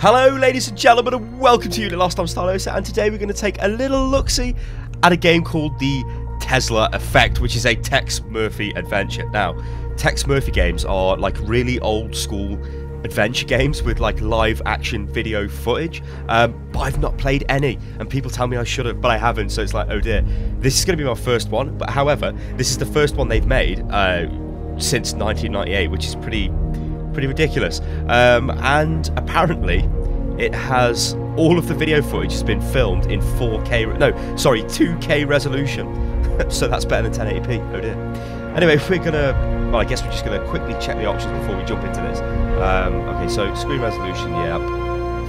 Hello ladies and gentlemen and welcome to you Last Time Stylosa, and today we're going to take a little look-see at a game called the Tesla Effect, which is a Tex Murphy Adventure. Now, Tex Murphy games are like really old school adventure games with like live action video footage, but I've not played any, and people tell me I should have, but I haven't, so it's like, oh dear. This is going to be my first one, but however, this is the first one they've made since 1998, which is pretty ridiculous, and apparently it has all of the video footage has been filmed in 2K resolution. So that's better than 1080p. Oh dear. Anyway, we're gonna, well, I guess we're just gonna quickly check the options before we jump into this. Okay, so screen resolution, yeah.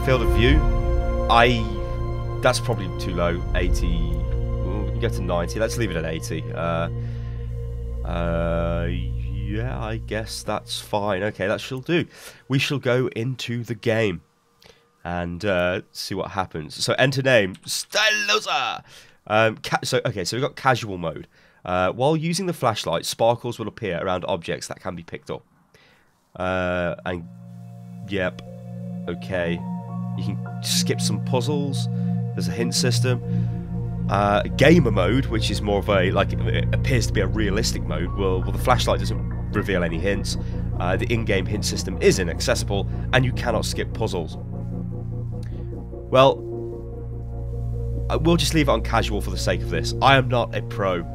Field of view, that's probably too low. 80. Ooh, we can get to 90. Let's leave it at 80. Yeah, I guess that's fine. Okay, that shall do. We shall go into the game and see what happens. So enter name, Stylosa. So we've got casual mode. While using the flashlight, sparkles will appear around objects that can be picked up. And yep, okay. You can skip some puzzles. There's a hint system. Gamer mode, which is more of a, like, it appears to be a realistic mode. Well, the flashlight doesn't reveal any hints. The in-game hint system is inaccessible, and you cannot skip puzzles. Well, we'll just leave it on casual for the sake of this. I am not a pro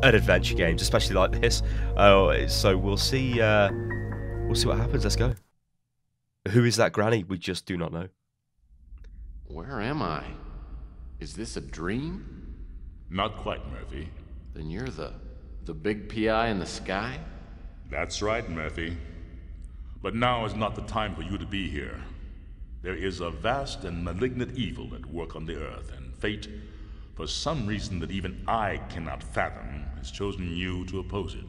at adventure games, especially like this. So we'll see. We'll see what happens. Let's go. Who is that granny? We just do not know. Where am I? Is this a dream? Not quite, Murphy. Then you're the big PI in the sky? That's right, Murphy. But now is not the time for you to be here. There is a vast and malignant evil at work on the earth, and fate, for some reason that even I cannot fathom, has chosen you to oppose it.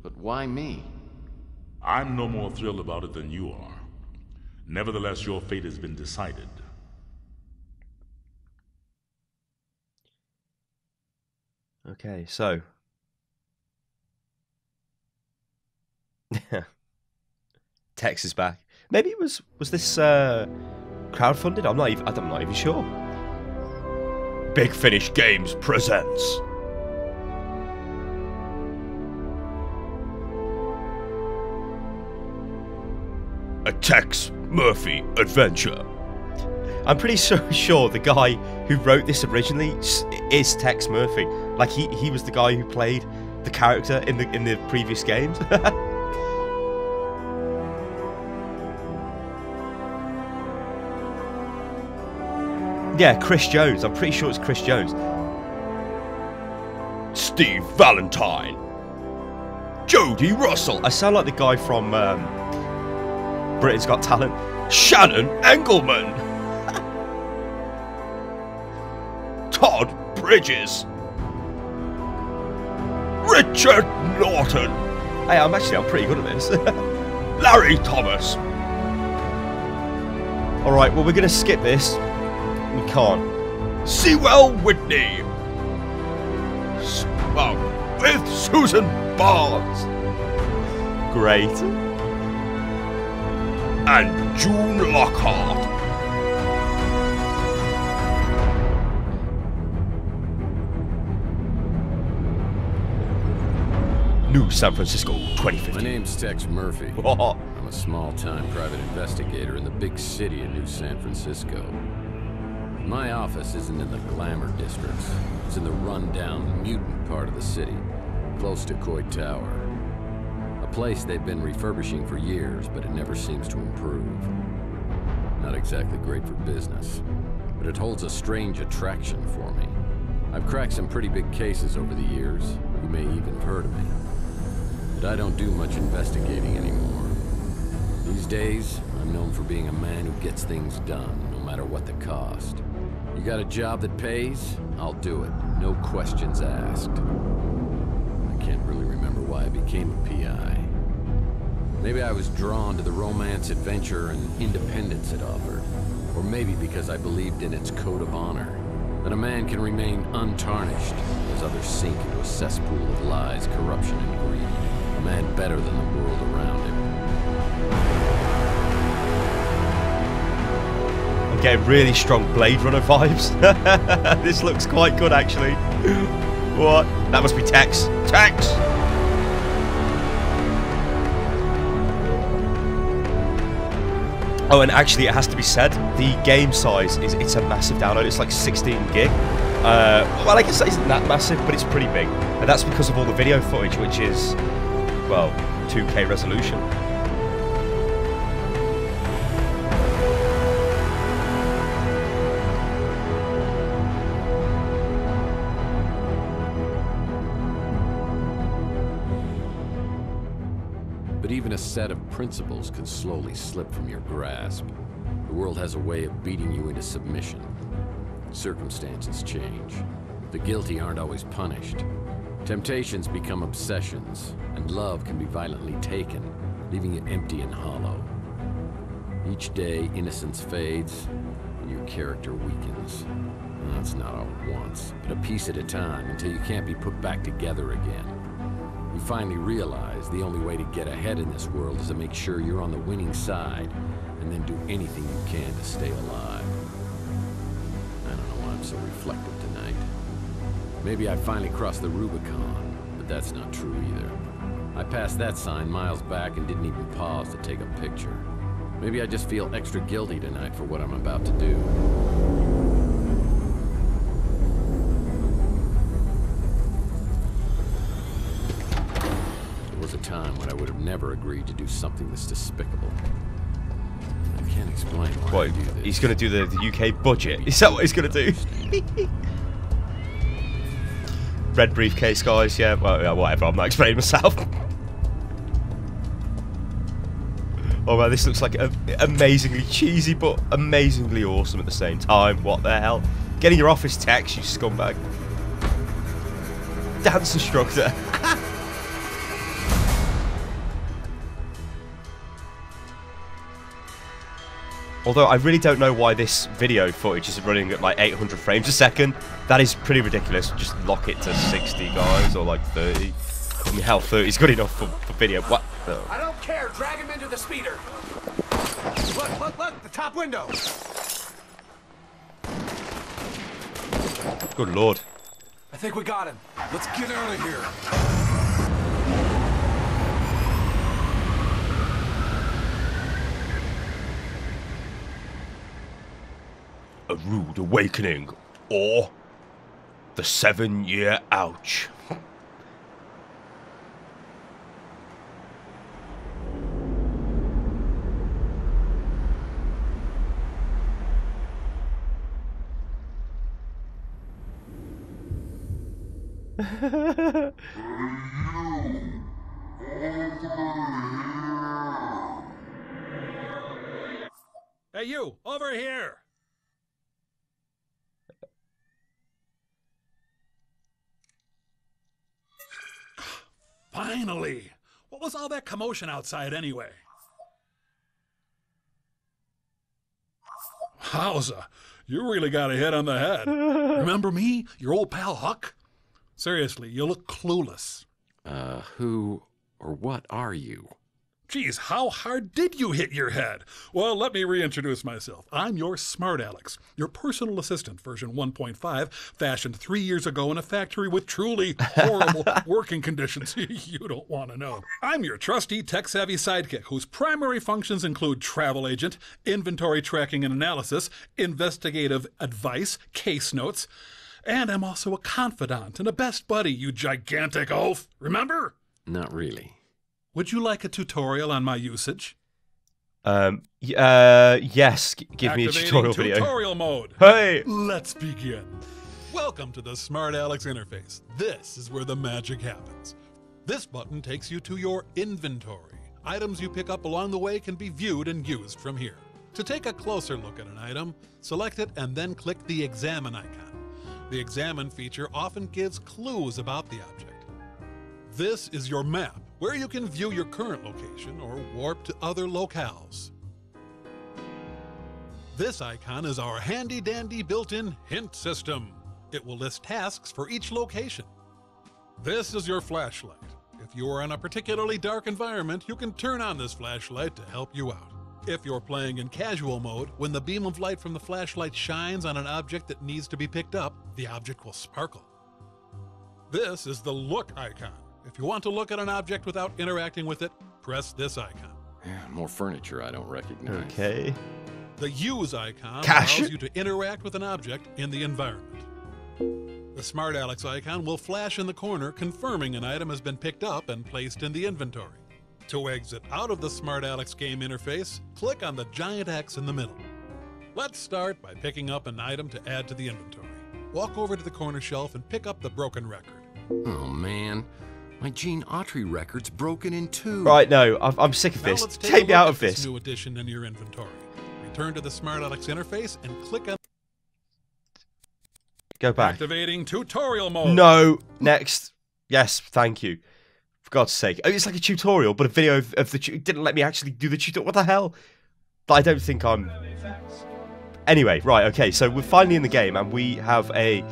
But why me? I'm no more thrilled about it than you are. Nevertheless, your fate has been decided. Okay, so Tex is back. Maybe it was this crowdfunded? I'm not even sure. Big Finish Games presents a Tex Murphy Adventure. I'm pretty sure the guy who wrote this originally is Tex Murphy. Like he was the guy who played the character in the previous games. Yeah, Chris Jones. I'm pretty sure it's Chris Jones. Steve Valentine. Jodie Russell. I sound like the guy from Britain's Got Talent. Shannon Engelman. Todd Bridges. Richard Norton. Hey, I'm pretty good at this. Larry Thomas. Alright, well, we're going to skip this. We can't. Sewell Whitney. With Susan Barnes. Great. And June Lockhart. New San Francisco 2015. My name's Tex Murphy. I'm a small-time private investigator in the big city of New San Francisco. My office isn't in the glamour districts. It's in the run-down, mutant part of the city, close to Coit Tower. A place they've been refurbishing for years, but it never seems to improve. Not exactly great for business, but it holds a strange attraction for me. I've cracked some pretty big cases over the years. You may even have heard of me. But I don't do much investigating anymore. These days, I'm known for being a man who gets things done, no matter what the cost. You got a job that pays? I'll do it. No questions asked. I can't really remember why I became a PI. Maybe I was drawn to the romance, adventure, and independence it offered. Or maybe because I believed in its code of honor. That a man can remain untarnished as others sink into a cesspool of lies, corruption, and greed. A man better than the world around him. getting really strong Blade Runner vibes. This looks quite good, actually. What? That must be Tex. Tex! Oh, and actually, it has to be said, the game size it's a massive download. It's like 16 gig. Well, I guess that isn't that massive, but it's pretty big. And that's because of all the video footage, which is, well, 2K resolution. But even a set of principles can slowly slip from your grasp. The world has a way of beating you into submission. Circumstances change. The guilty aren't always punished. Temptations become obsessions, and love can be violently taken, leaving you empty and hollow. Each day, innocence fades, and your character weakens. That's not all at once, but a piece at a time until you can't be put back together again. You finally realize the only way to get ahead in this world is to make sure you're on the winning side, and then do anything you can to stay alive. I don't know why I'm so reflective tonight. Maybe I finally crossed the Rubicon, but that's not true either. I passed that sign miles back and didn't even pause to take a picture. Maybe I just feel extra guilty tonight for what I'm about to do. A time when I would have never agreed to do something this despicable. I can't explain why I do this. He's going to do the UK budget. Is that what he's going to do? Red briefcase, guys. Yeah, well, yeah, whatever. I'm not explaining myself. Oh man, this looks like amazingly cheesy, but amazingly awesome at the same time. What the hell? Get in your office, Tex, you scumbag. Dance instructor. Although I really don't know why this video footage is running at like 800 frames a second. That is pretty ridiculous. Just lock it to 60, guys, or like 30. I mean, hell, 30 is good enough for video. What? Oh. I don't care. Drag him into the speeder. Look, the top window. Good lord. I think we got him. Let's get out of here. A rude awakening, or the 7-year ouch. Hey, you, over here! Finally! What was all that commotion outside anyway? Wowza, you really got a hit on the head. Remember me, your old pal Huck? Seriously, you look clueless. Who or what are you? Geez, how hard did you hit your head? Well, let me reintroduce myself. I'm your Smart Alex, your personal assistant, version 1.5, fashioned 3 years ago in a factory with truly horrible working conditions you don't want to know. I'm your trusty, tech-savvy sidekick, whose primary functions include travel agent, inventory tracking and analysis, investigative advice, case notes, and I'm also a confidant and a best buddy, you gigantic oaf. Remember? Not really. Would you like a tutorial on my usage? Yes. Give me a tutorial video. Tutorial mode. Hey! Let's begin. Welcome to the Smart Alex interface. This is where the magic happens. This button takes you to your inventory. Items you pick up along the way can be viewed and used from here. To take a closer look at an item, select it and then click the Examine icon. The Examine feature often gives clues about the object. This is your map, where you can view your current location or warp to other locales. This icon is our handy-dandy built-in hint system. It will list tasks for each location. This is your flashlight. If you are in a particularly dark environment, you can turn on this flashlight to help you out. If you're playing in casual mode, when the beam of light from the flashlight shines on an object that needs to be picked up, the object will sparkle. This is the look icon. If you want to look at an object without interacting with it, press this icon. Yeah, more furniture I don't recognize. Okay. The use icon Cash. allows you to interact with an object in the environment. The Smart Alex icon will flash in the corner, confirming an item has been picked up and placed in the inventory. To exit out of the Smart Alex game interface, click on the giant X in the middle. Let's start by picking up an item to add to the inventory. Walk over to the corner shelf and pick up the broken record. Oh man, my Gene Autry record's broken in two. Right, no, I'm sick of Now this. let's take Take a me look out at of this. new addition in your inventory. Return to the Smart Alex interface and click on Go back. activating tutorial mode. No. Next. Yes, thank you. For God's sake. Oh, it's like a tutorial, but a video of the... It didn't let me actually do the tutorial. What the hell? I don't think I'm... Anyway, right, okay. So we're finally in the game, and we have a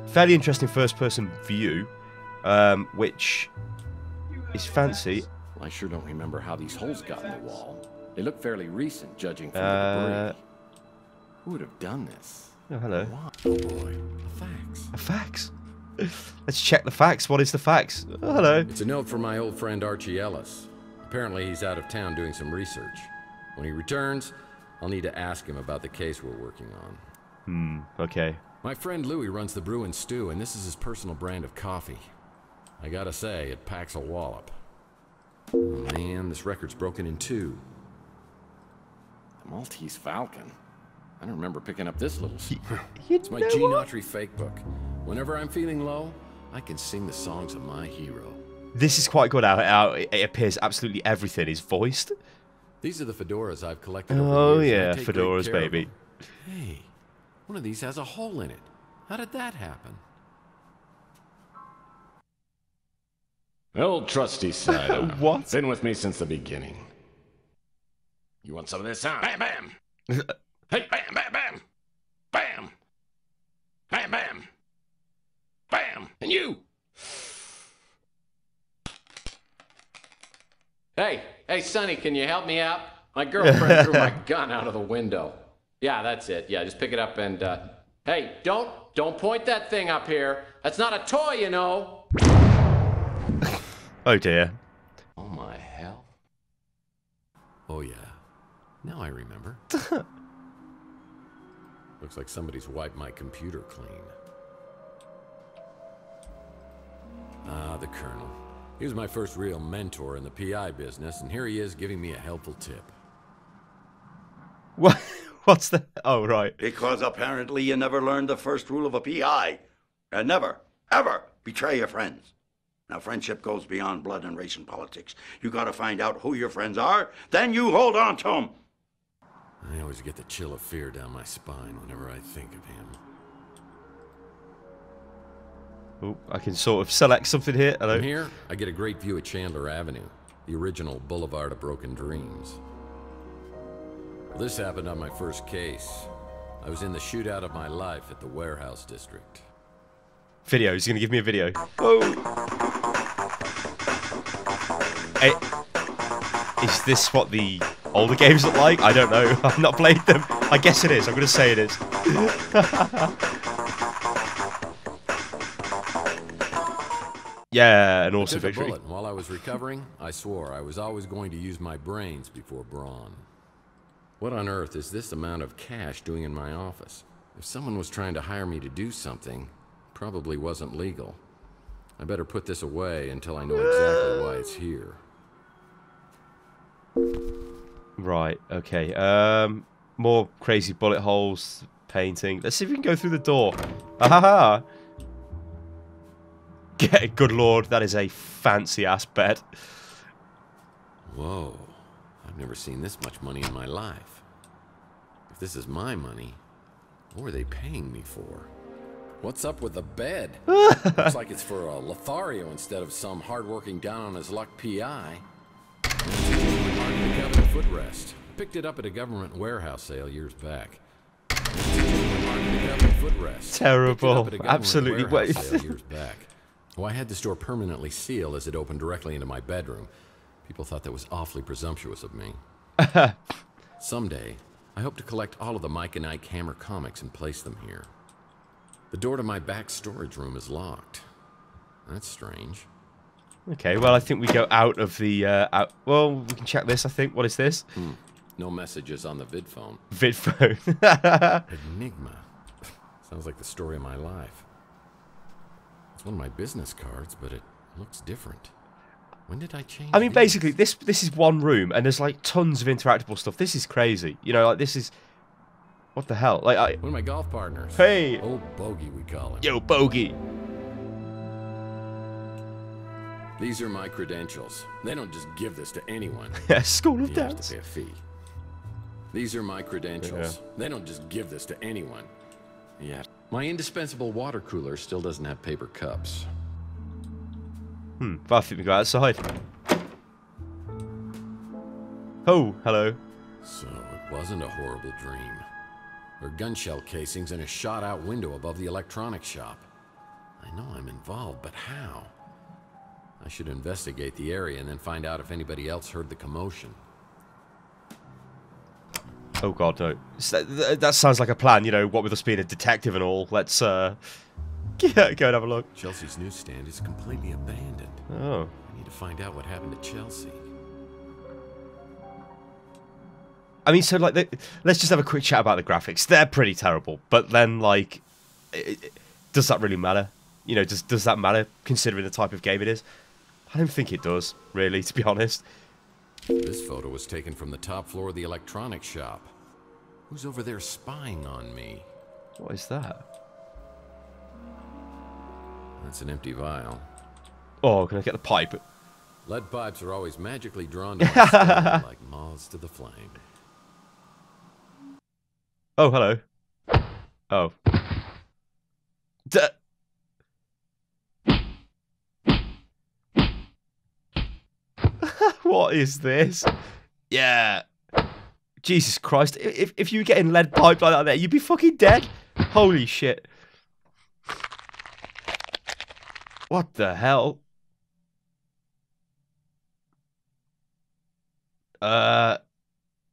fairly interesting first-person view, which is fancy. I sure don't remember how these holes got in the wall. They look fairly recent, judging from the debris. Who would have done this? Oh, hello. Why? Oh boy, a fax. A fax? Let's check the facts. What is the facts? Oh, hello. It's a note from my old friend Archie Ellis. Apparently he's out of town doing some research. When he returns, I'll need to ask him about the case we're working on. Okay. My friend Louie runs the Brew and Stew, and this is his personal brand of coffee. I gotta say, it packs a wallop. Oh man, this record's broken in two. The Maltese Falcon. I don't remember picking up this little... It's my Gene Autry fake book. Whenever I'm feeling low, I can sing the songs of my hero. This is quite good how it appears absolutely everything is voiced. These are the fedoras I've collected over Oh the years, and yeah, I take great fedoras, care of baby. them. Hey, one of these has a hole in it. How did that happen? Old trusty side. What? Been with me since the beginning. You want some of this sound? Bam, bam. Hey, bam, bam, bam. Bam. Bam, bam. Bam. And you. Hey, Sonny, can you help me out? My girlfriend threw my gun out of the window. Yeah, that's it. Yeah, just pick it up and, hey, don't point that thing up here. That's not a toy, you know. Oh dear. Oh, my hell. Oh yeah, now I remember. Looks like somebody's wiped my computer clean. Ah, the Colonel. He was my first real mentor in the PI business, and here he is giving me a helpful tip. What? What's the... Oh, right. Because apparently you never learned the first rule of a PI. And never, ever betray your friends. Now, friendship goes beyond blood and race and politics. You gotta find out who your friends are, then you hold on to them. I always get the chill of fear down my spine whenever I think of him. Oh, I can sort of select something here. Hello. From here, I get a great view of Chandler Avenue, the original Boulevard of Broken Dreams. This happened on my first case. I was in the shootout of my life at the warehouse district. Video. He's going to give me a video. Oh. Hey, is this what the older games look like? I don't know. I've not played them. I guess it is. I'm going to say it is. Yeah, an awesome I took a victory. bullet, and while I was recovering, I swore I was always going to use my brains before brawn. What on earth is this amount of cash doing in my office? If someone was trying to hire me to do something, it probably wasn't legal. I better put this away until I know exactly why it's here. Right, okay. More crazy bullet holes, painting. Let's see if we can go through the door. Ahaha! Good lord, that is a fancy-ass bed. Whoa, I've never seen this much money in my life. If this is my money, what are they paying me for? What's up with the bed? Looks like it's for a Lothario instead of some hard-working down-on-his-luck PI. The covenant footrest. Picked it up at a government warehouse sale years back. Terrible. Absolutely. Wait. Years back. Oh, I had this door permanently sealed as it opened directly into my bedroom. People thought that was awfully presumptuous of me. Someday, I hope to collect all of the Mike and Ike Hammer comics and place them here. The door to my back storage room is locked. That's strange. Okay, well, I think we go out of the... well, we can check this, I think. What is this? No messages on the vid phone. Vid phone. Enigma. Sounds like the story of my life. It's one of my business cards, but it looks different. When did I change? I mean, basically, this is one room, and there's like tons of interactable stuff. This is crazy. You know, like this is... What the hell? Like, one of my golf partners. Hey! Old Bogey, we call him. Yo, Bogey! These are my credentials. They don't just give this to anyone. School of You have Dance. to pay a fee. These are my credentials. They don't just give this to anyone. Yeah. My indispensable water cooler still doesn't have paper cups. But I think we go outside. Oh, hello. So it wasn't a horrible dream. There are gun shell casings and a shot-out window above the electronics shop. I know I'm involved, but how? I should investigate the area and then find out if anybody else heard the commotion. Oh god, no. That sounds like a plan, you know, what with us being a detective and all. Let's, yeah, go and have a look. Chelsea's newsstand is completely abandoned. Oh. I need to find out what happened to Chelsea. I mean, so, like, let's just have a quick chat about the graphics. They're pretty terrible, but then, like, does that really matter? You know, does that matter, considering the type of game it is? I don't think it does, really, to be honest. This photo was taken from the top floor of the electronics shop. Who's over there spying on me? What is that? That's an empty vial. Oh, can I get the pipe? Lead pipes are always magically drawn to my stone like moths to the flame. Oh, hello. Oh. What is this? Yeah. Jesus Christ. If you were getting lead piped like that there, you'd be fucking dead. Holy shit. What the hell?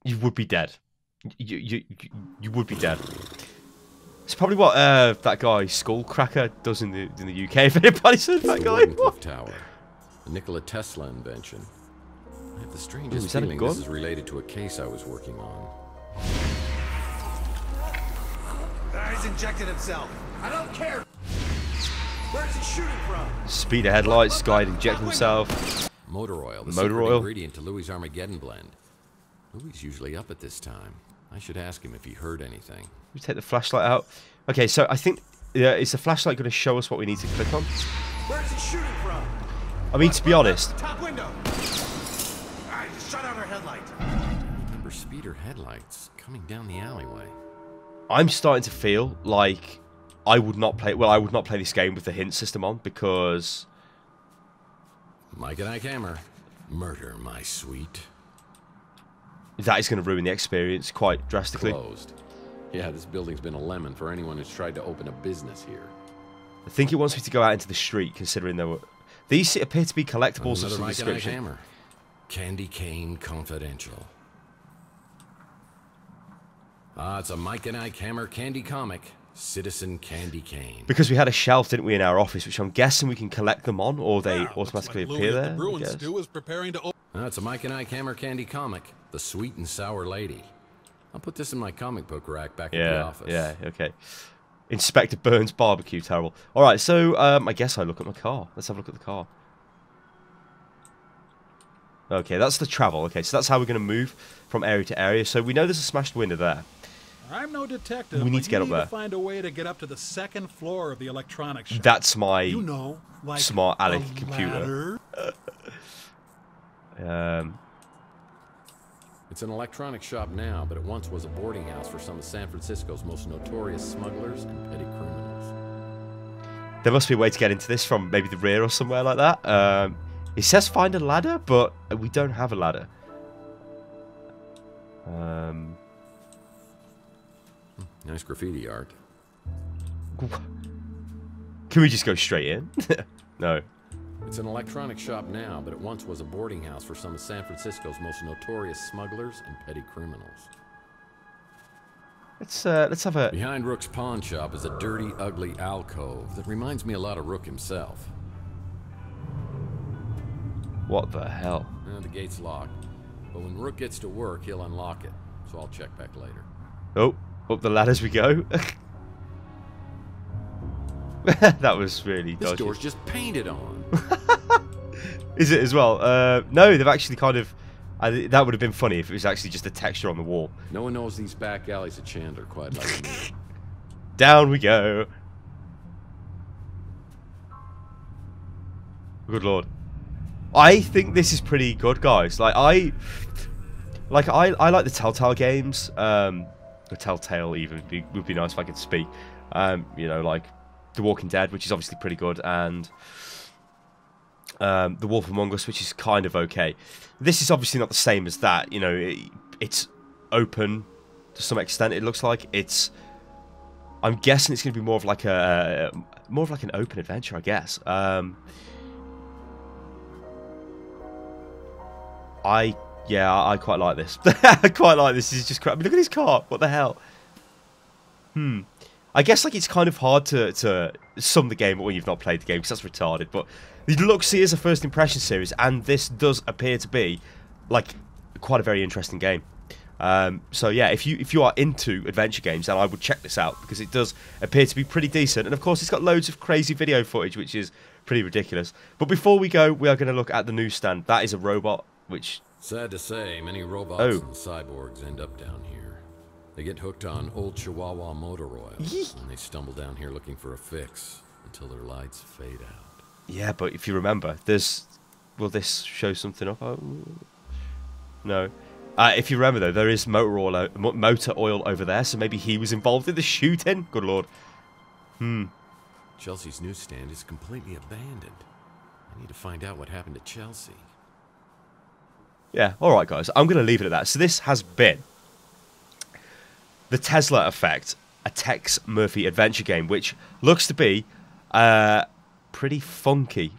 You would be dead. You would be dead. It's probably what that guy Skullcracker does in the UK. If anybody's heard that guy. Cliff Tower, a Nikola Tesla invention. I have the strangest feeling this is related to a case I was working on. He's injected himself. I don't care. Where's he shooting from? Speed of headlights, guy injected himself. Motor oil, the motor secret oil ingredient to Louis' Armageddon blend. Louis usually up at this time. I should ask him if he heard anything. We take the flashlight out. Okay, so I think is the flashlight going to show us what we need to click on? Where's he shooting from? I mean, to be honest. Top window. Alright, just shut out her headlight. I remember speeder headlights coming down the alleyway. I'm starting to feel like I would not play. Well, I would not play this game with the hint system on because. Mike and Ike Hammer, murder my sweet. That is going to ruin the experience quite drastically. Closed. Yeah, this building's been a lemon for anyone who's tried to open a business here. I think it wants me to go out into the street, considering there were. These appear to be collectibles of some Mike and Ike description. Hammer. Candy Cane Confidential. It's a Mike and Ike Hammer candy comic. Citizen Candy Cane. Because we had a shelf, didn't we, in our office, which I'm guessing we can collect them on, or they Yeah, automatically looks like appear Louis at there. The Bruin I guess. Stew is preparing to open. It's a Mike and Ike Hammer candy comic. The Sweet and Sour Lady. I'll put this in my comic book rack back in the office. Yeah, okay. Inspector Burns barbecue, terrible. All right, so I guess I look at my car. Let's have a look at the car. Okay, that's the travel. Okay, so that's how we're going to move from area to area. So we know there's a smashed window there. I'm no detective. We need but to get you up need there. To find a way to get up to the second floor of the electronics shop. That's my You know, like smart Alec a computer. ladder. It's an electronics shop now, but it once was a boarding house for some of San Francisco's most notorious smugglers and petty criminals. There must be a way to get into this from maybe the rear or somewhere like that. It says find a ladder, but we don't have a ladder. Nice graffiti art. Can we just go straight in? No. It's an electronic shop now, but it once was a boarding house for some of San Francisco's most notorious smugglers and petty criminals. Let's have a... Behind Rook's pawn shop is a dirty, ugly alcove that reminds me a lot of Rook himself. What the hell? The gate's locked, but when Rook gets to work, he'll unlock it, so I'll check back later. Oh, up the ladders we go. That was really This dodgy. door's just painted on. Is it as well? No, they've actually kind of... that would have been funny if it was actually just a texture on the wall. No one knows these back alleys of Chandler quite like me. Down we go. Good lord. I think this is pretty good, guys. I like the Telltale games. The Telltale even would be nice if I could speak. You know, like The Walking Dead, which is obviously pretty good, and The Wolf Among Us, which is kind of okay. This is obviously not the same as that. You know, it's open to some extent. It looks like it's. I'm guessing it's going to be more of like an open adventure, I guess. I quite like this. I quite like this. This is just crap. I mean, look at his car. What the hell? I guess like it's kind of hard to sum the game when you've not played the game because that's retarded. But it looks as a first impression series, and this does appear to be like quite a very interesting game. So yeah, if you are into adventure games, then I would check this out because it does appear to be pretty decent. And of course, it's got loads of crazy video footage, which is pretty ridiculous. But before we go, we are going to look at the newsstand. That is a robot, which... Sad to say, many robots and cyborgs end up down here. They get hooked on old Chihuahua motor oil, and they stumble down here looking for a fix until their lights fade out. Yeah, but if you remember, will this show something up? Oh, no. If you remember, though, there is motor oil over there, so maybe he was involved in the shooting. Good lord. Chelsea's newsstand is completely abandoned. I need to find out what happened to Chelsea. Yeah, alright guys, I'm going to leave it at that. So this has been the Tesla Effect, a Tex Murphy adventure game, which looks to be pretty funky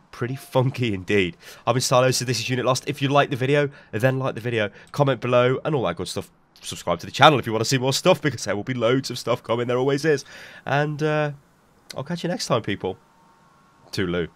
indeed. I've been Stylosa, this is Unit Lost. If you like the video, then like the video, comment below, and all that good stuff. Subscribe to the channel if you want to see more stuff, because there will be loads of stuff coming, there always is. And I'll catch you next time, people. Toodaloo.